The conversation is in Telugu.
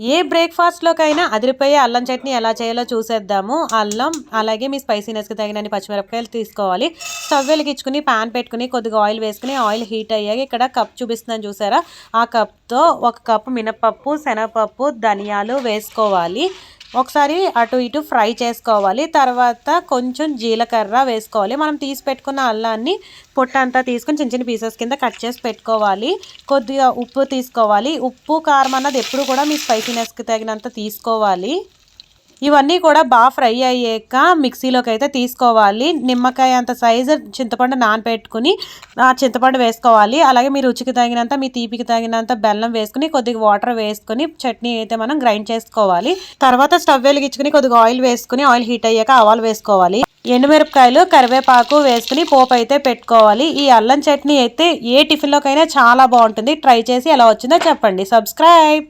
ఏ బ్రేక్ఫాస్ట్లోకైనా అదిరిపోయే అల్లం చట్నీ ఎలా చేయాలో చూసేద్దాము. అల్లం అలాగే మీ స్పైసీనెస్కి తగినన్ని పచ్చిమిరపకాయలు తీసుకోవాలి. స్టవ్ వెలిగించుకుని ప్యాన్ పెట్టుకుని కొద్దిగా ఆయిల్ వేసుకుని ఆయిల్ హీట్ అయ్యాక ఇక్కడ కప్ చూపిస్తున్నాను చూసారా, ఆ కప్తో 1 కప్పు మినపప్పు, శనగపప్పు, ధనియాలు వేసుకోవాలి. ఒకసారి అటు ఇటు ఫ్రై చేసుకోవాలి. తర్వాత కొంచెం జీలకర్ర వేసుకోవాలి. మనం తీసి పెట్టుకున్న అల్లాన్ని పొట్టంతా తీసుకుని చిన్న చిన్న పీసెస్ కింద కట్ చేసి పెట్టుకోవాలి. కొద్దిగా ఉప్పు తీసుకోవాలి. ఉప్పు కారం అన్నది ఎప్పుడు కూడా మీ స్పైసీనెస్కి తగినంత తీసుకోవాలి. ఇవన్నీ కూడా బాగా ఫ్రై అయ్యాక మిక్సీలోకి అయితే తీసుకోవాలి. నిమ్మకాయ అంత సైజు చింతపండు నానబెట్టుకుని చింతపండు వేసుకోవాలి. అలాగే మీ రుచికి తగినంత, మీ తీపికి తగినంత బెల్లం వేసుకుని కొద్దిగా వాటర్ వేసుకుని చట్నీ అయితే మనం గ్రైండ్ చేసుకోవాలి. తర్వాత స్టవ్ వెలిగించుకుని కొద్దిగా ఆయిల్ వేసుకుని ఆయిల్ హీట్ అయ్యాక ఆవాలు వేసుకోవాలి. ఎండుమిరపకాయలు, కరివేపాకు వేసుకుని పోపు అయితే పెట్టుకోవాలి. ఈ అల్లం చట్నీ అయితే ఏ టిఫిన్లోకైనా చాలా బాగుంటుంది. ట్రై చేసి ఎలా వచ్చిందో చెప్పండి. సబ్స్క్రైబ్.